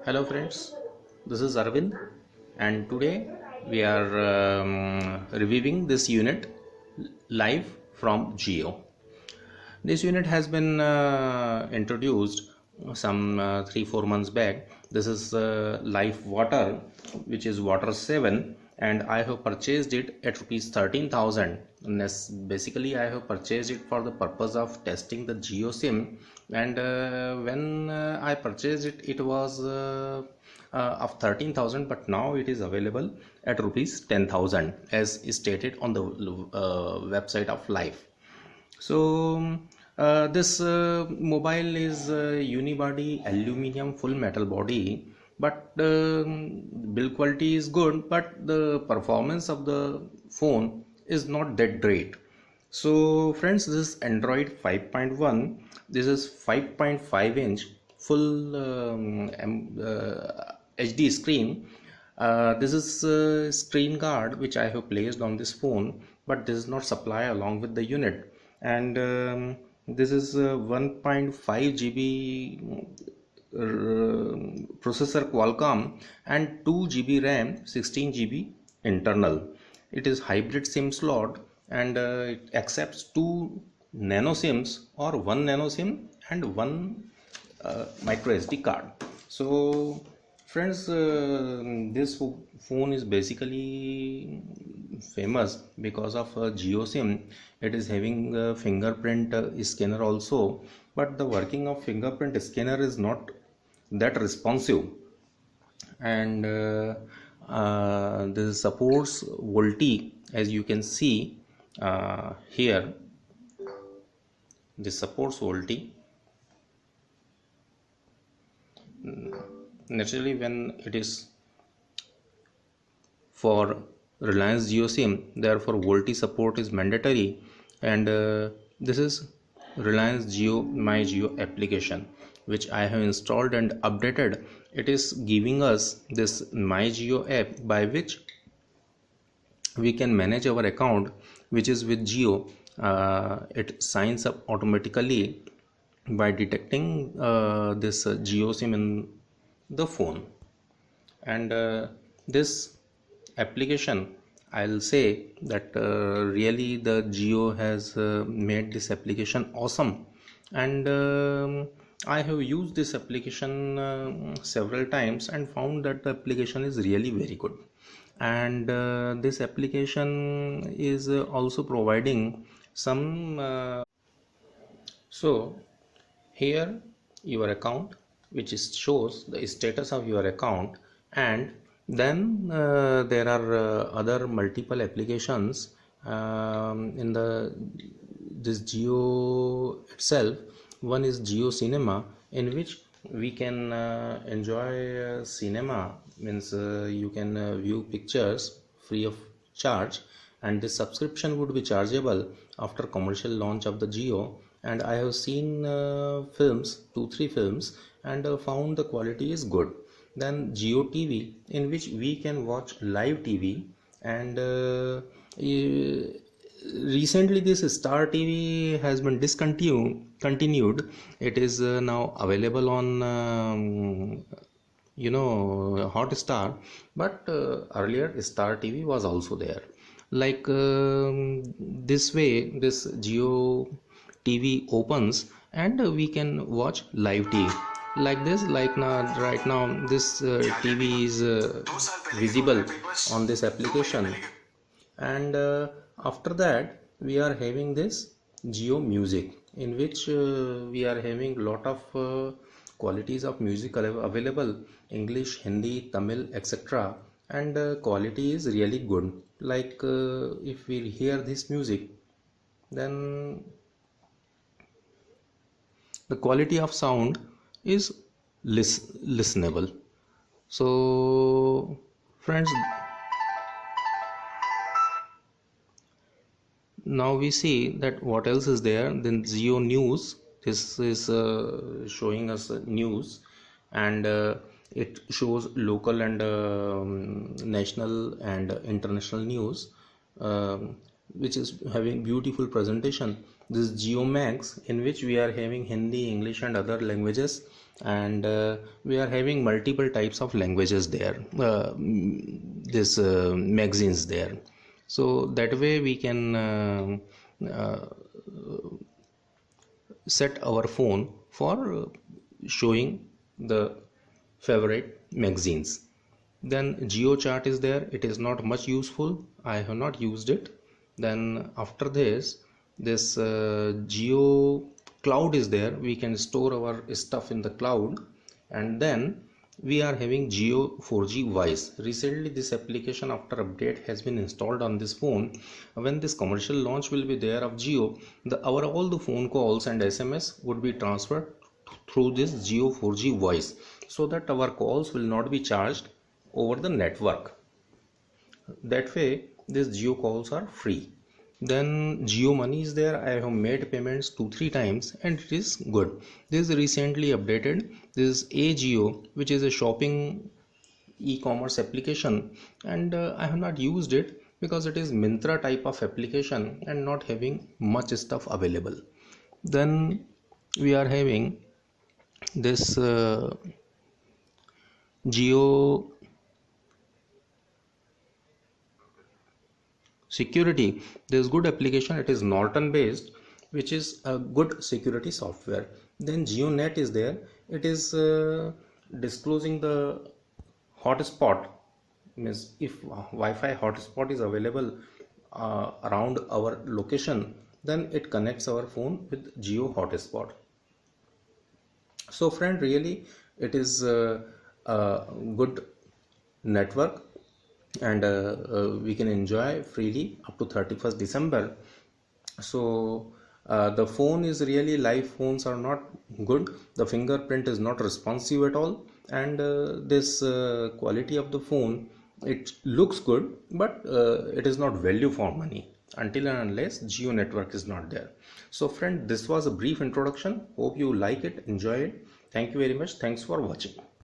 Hello friends, this is Arvind and today we are reviewing this unit live from Geo. This unit has been introduced some 3-4 months back. This is Life Water, which is Water 7, and I have purchased it at rupees 13,000. Basically, I have purchased it for the purpose of testing the Geo SIM, and when I purchased it, it was of 13,000, but now it is available at rupees 10,000 as stated on the website of Life. So this mobile is unibody aluminum full metal body, but build quality is good, but the performance of the phone is not that great. So friends, this is Android 5.1. This is 5.5 inch full HD screen. This is screen guard which I have placed on this phone, but this is not supply along with the unit. And this is 1.5 GB processor Qualcomm and 2 GB RAM, 16 GB internal. It is hybrid SIM slot, and it accepts 2 nano SIMs or 1 nano SIM and 1 micro SD card. So friends, this phone is basically famous because of Geo SIM. It is having a fingerprint scanner also, but the working of fingerprint scanner is not that responsive, and this supports VoLTE, as you can see here. This supports VoLTE. Naturally, when it is for Reliance Jio SIM, therefore VoLTE support is mandatory, and this is Reliance Jio My Jio application which I have installed and updated. It is giving us this My Jio app by which we can manage our account which is with Jio. It signs up automatically by detecting this Jio SIM in the phone, and this application, I'll say that really the Jio has made this application awesome, and I have used this application several times and found that the application is really very good. And this application is also providing some so here your account which is shows the status of your account, and then there are other multiple applications in the this Geo itself. One is Geo Cinema, in which we can enjoy cinema, means you can view pictures free of charge, and this subscription would be chargeable after commercial launch of the Geo. And I have seen films, 2-3 films, and found the quality is good. Then Geo TV, in which we can watch live TV, and recently this Star TV has been discontinued. It is now available on Hotstar, but earlier Star TV was also there. Like this way this Geo TV opens, and we can watch live TV like this. Like now, right now this TV is visible on this application, and after that we are having this Geo Music, in which we are having lot of qualities of music available: English, Hindi, Tamil, etc. And quality is really good. Like if we hear this music, then the quality of sound is listenable. So friends, now we see that what else is there. Then Geo News, this is showing us news, and it shows local and national and international news, which is having beautiful presentation. this Jio Max, in which we are having Hindi, English and other languages, and we are having multiple types of languages there, this magazines there. So that way we can set our phone for showing the favorite magazines. Then GeoChart is there. It is not much useful. I have not used it. Then after this Geo Cloud is there. We can store our stuff in the cloud. And then we are having Geo 4G Voice. Recently this application, after update, has been installed on this phone. When this commercial launch will be there of Geo, all the phone calls and SMS would be transferred through this Geo 4G Voice, so that our calls will not be charged over the network. That way these Geo calls are free. Then Geo Money is there. I have made payments 2-3 times and it is good. This is recently updated. This is AJio, which is a shopping e-commerce application, and I have not used it because it is Myntra type of application and not having much stuff available. Then we are having this Geo Security. This good application. It is Norton based, which is a good security software. Then GeoNet is there. It is disclosing the hotspot. Means if Wi-Fi hotspot is available around our location, then it connects our phone with Geo hotspot. So friend, really it is a good network, and we can enjoy freely up to 31st December. So the phone is really, live phones are not good. The fingerprint is not responsive at all, and this quality of the phone, it looks good, but it is not value for money until and unless Geo network is not there. So friend, this was a brief introduction. Hope you like it, enjoy it. Thank you very much. Thanks for watching.